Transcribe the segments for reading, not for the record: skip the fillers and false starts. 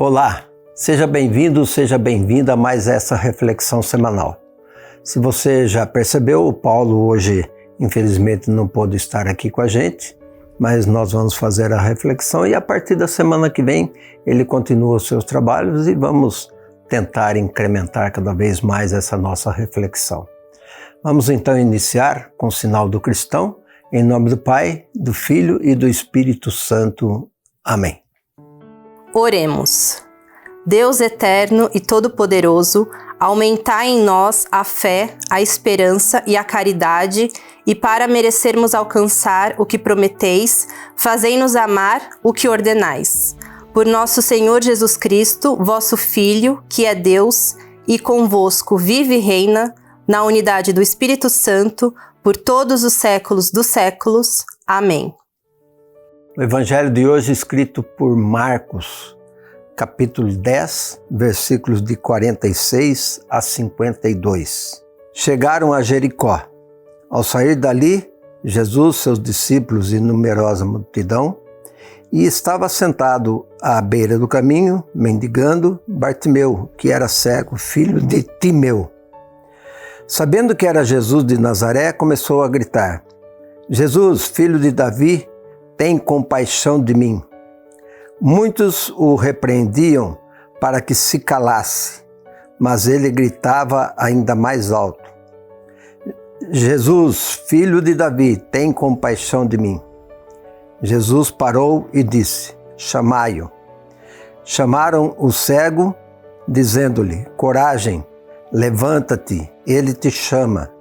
Olá, seja bem-vindo, seja bem-vinda a mais essa reflexão semanal. Se você já percebeu, o Paulo hoje, infelizmente, não pôde estar aqui com a gente, mas nós vamos fazer a reflexão e a partir da semana que vem ele continua os seus trabalhos e vamos tentar incrementar cada vez mais essa nossa reflexão. Vamos então iniciar com o sinal do cristão, em nome do Pai, do Filho e do Espírito Santo. Amém. Oremos. Deus eterno e todo-poderoso, aumentai em nós a fé, a esperança e a caridade, e para merecermos alcançar o que prometeis, fazei-nos amar o que ordenais. Por nosso Senhor Jesus Cristo, vosso Filho, que é Deus, e convosco vive e reina, na unidade do Espírito Santo, por todos os séculos dos séculos. Amém. O Evangelho de hoje, escrito por Marcos, capítulo 10, versículos de 46 a 52. Chegaram a Jericó. Ao sair dali, Jesus, seus discípulos e numerosa multidão, e estava sentado à beira do caminho, mendigando, Bartimeu, que era cego, filho de Timeu. Sabendo que era Jesus de Nazaré, começou a gritar: Jesus, filho de Davi, tem compaixão de mim. Muitos o repreendiam para que se calasse, mas ele gritava ainda mais alto: Jesus, filho de Davi, tem compaixão de mim. Jesus parou e disse: chamai-o. Chamaram o cego, dizendo-lhe: coragem, levanta-te, ele te chama.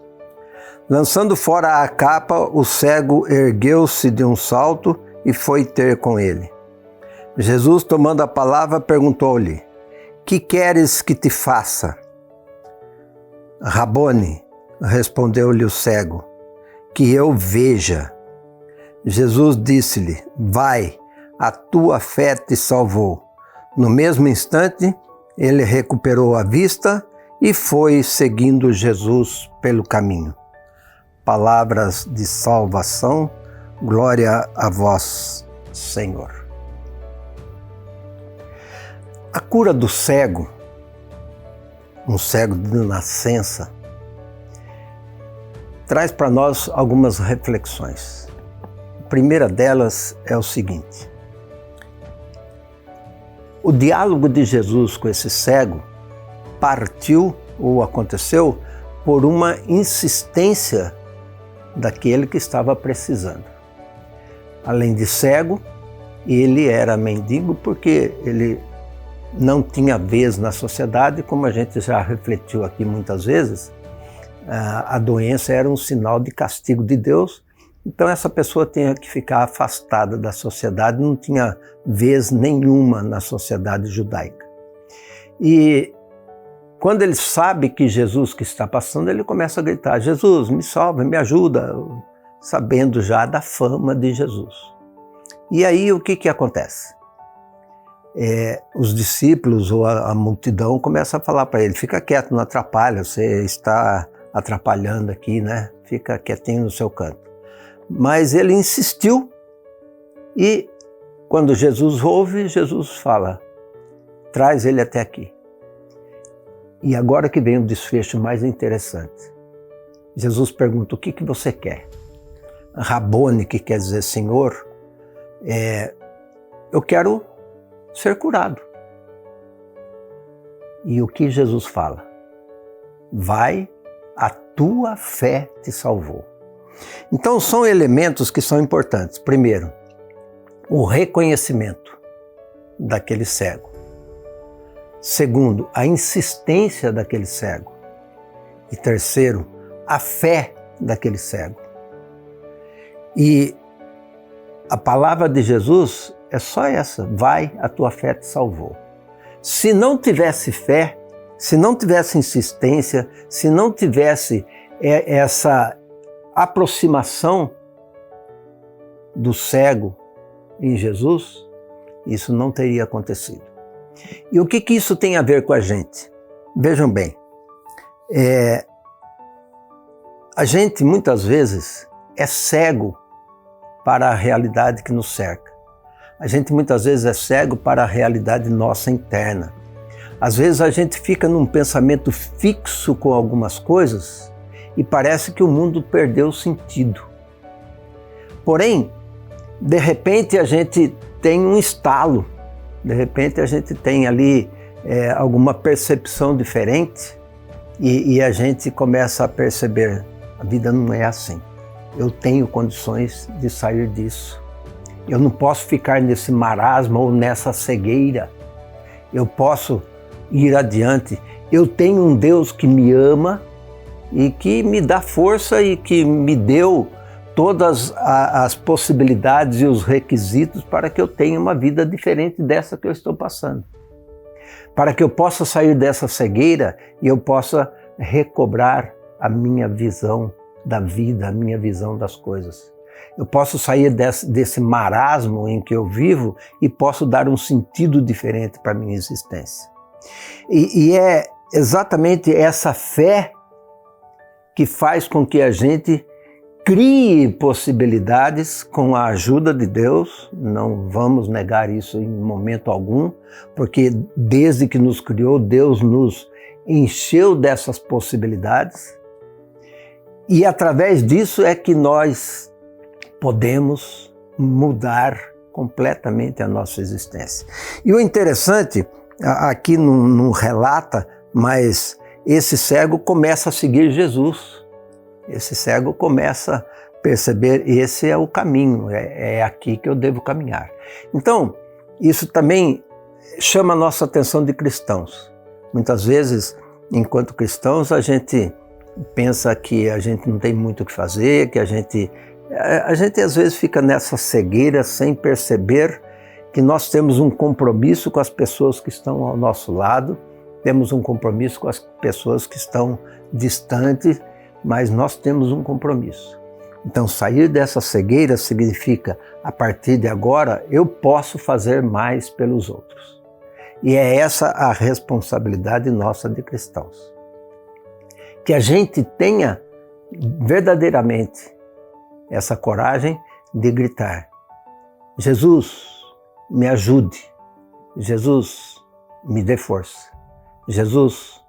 Lançando fora a capa, o cego ergueu-se de um salto e foi ter com ele. Jesus, tomando a palavra, perguntou-lhe: que queres que te faça? Rabone, respondeu-lhe o cego, que eu veja. Jesus disse-lhe: vai, a tua fé te salvou. No mesmo instante, ele recuperou a vista e foi seguindo Jesus pelo caminho. Palavras de salvação, glória a vós, Senhor. A cura do cego, um cego de nascença, traz para nós algumas reflexões. A primeira delas é o seguinte: o diálogo de Jesus com esse cego partiu ou aconteceu por uma insistência daquele que estava precisando. Além de cego, ele era mendigo porque ele não tinha vez na sociedade, como a gente já refletiu aqui muitas vezes. A doença era um sinal de castigo de Deus, então essa pessoa tinha que ficar afastada da sociedade, não tinha vez nenhuma na sociedade judaica. E quando ele sabe que Jesus que está passando, ele começa a gritar: Jesus, me salva, me ajuda, sabendo já da fama de Jesus. E aí o que acontece? Os discípulos ou a multidão começa a falar para ele: fica quieto, não atrapalha, você está atrapalhando aqui, né? Fica quietinho no seu canto. Mas ele insistiu e quando Jesus ouve, Jesus fala: traz ele até aqui. E agora que vem o desfecho mais interessante. Jesus pergunta: o que você quer? Rabone, que quer dizer Senhor, eu quero ser curado. E o que Jesus fala? Vai, a tua fé te salvou. Então são elementos que são importantes. Primeiro, o reconhecimento daquele cego. Segundo, a insistência daquele cego. E terceiro, a fé daquele cego. E a palavra de Jesus é só essa: vai, a tua fé te salvou. Se não tivesse fé, se não tivesse insistência, se não tivesse essa aproximação do cego em Jesus, isso não teria acontecido. E o que isso tem a ver com a gente? Vejam bem, a gente muitas vezes é cego para a realidade que nos cerca. A gente muitas vezes é cego para a realidade nossa interna. Às vezes a gente fica num pensamento fixo com algumas coisas e parece que o mundo perdeu o sentido. Porém, de repente a gente tem um estalo, de repente a gente tem ali alguma percepção diferente e a gente começa a perceber, a vida não é assim. Eu tenho condições de sair disso. Eu não posso ficar nesse marasmo ou nessa cegueira. Eu posso ir adiante. Eu tenho um Deus que me ama e que me dá força e que me deu todas as possibilidades e os requisitos para que eu tenha uma vida diferente dessa que eu estou passando. Para que eu possa sair dessa cegueira e eu possa recobrar a minha visão da vida, a minha visão das coisas. Eu posso sair desse marasmo em que eu vivo e posso dar um sentido diferente para a minha existência. E é exatamente essa fé que faz com que a gente crie possibilidades com a ajuda de Deus. Não vamos negar isso em momento algum, porque desde que nos criou, Deus nos encheu dessas possibilidades. E através disso é que nós podemos mudar completamente a nossa existência. E o interessante, aqui não relata, mas esse cego começa a seguir Jesus. Esse cego começa a perceber, esse é o caminho, é aqui que eu devo caminhar. Então, isso também chama a nossa atenção de cristãos. Muitas vezes, enquanto cristãos, a gente pensa que a gente não tem muito o que fazer, que a gente às vezes fica nessa cegueira sem perceber que nós temos um compromisso com as pessoas que estão ao nosso lado, temos um compromisso com as pessoas que estão distantes, mas nós temos um compromisso. Então, sair dessa cegueira significa, a partir de agora, eu posso fazer mais pelos outros. E é essa a responsabilidade nossa de cristãos. Que a gente tenha verdadeiramente essa coragem de gritar: Jesus, me ajude. Jesus, me dê força. Jesus,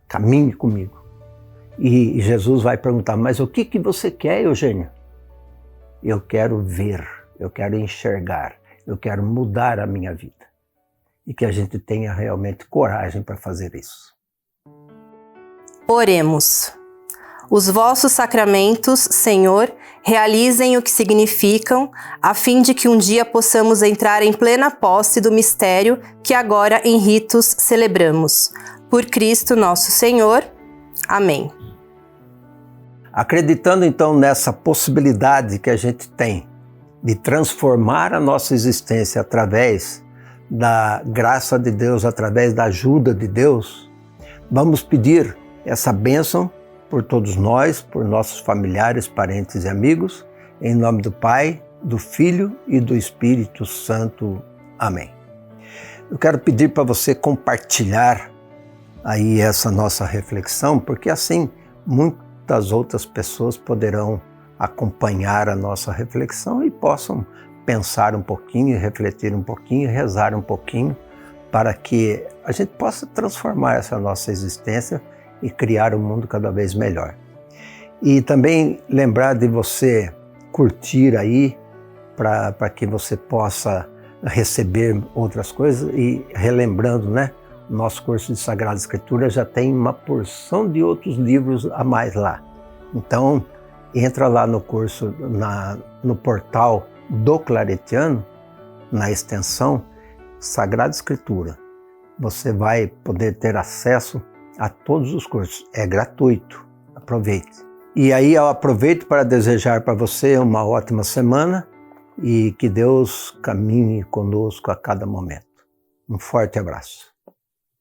caminhe comigo. E Jesus vai perguntar: mas o que você quer, Eugênia? Eu quero ver, eu quero enxergar, eu quero mudar a minha vida. E que a gente tenha realmente coragem para fazer isso. Oremos. Os vossos sacramentos, Senhor, realizem o que significam, a fim de que um dia possamos entrar em plena posse do mistério que agora em ritos celebramos. Por Cristo nosso Senhor. Amém. Acreditando então nessa possibilidade que a gente tem de transformar a nossa existência através da graça de Deus, através da ajuda de Deus, vamos pedir essa bênção por todos nós, por nossos familiares, parentes e amigos, em nome do Pai, do Filho e do Espírito Santo. Amém. Eu quero pedir para você compartilhar aí essa nossa reflexão, porque assim muitas outras pessoas poderão acompanhar a nossa reflexão e possam pensar um pouquinho, refletir um pouquinho, rezar um pouquinho, para que a gente possa transformar essa nossa existência e criar um mundo cada vez melhor. E também lembrar de você curtir aí, para que você possa receber outras coisas. E relembrando, né? Nosso curso de Sagrada Escritura já tem uma porção de outros livros a mais lá. Então, entra lá no curso, no portal do Claretiano, na extensão Sagrada Escritura. Você vai poder ter acesso a todos os cursos. É gratuito. Aproveite. E aí eu aproveito para desejar para você uma ótima semana e que Deus caminhe conosco a cada momento. Um forte abraço.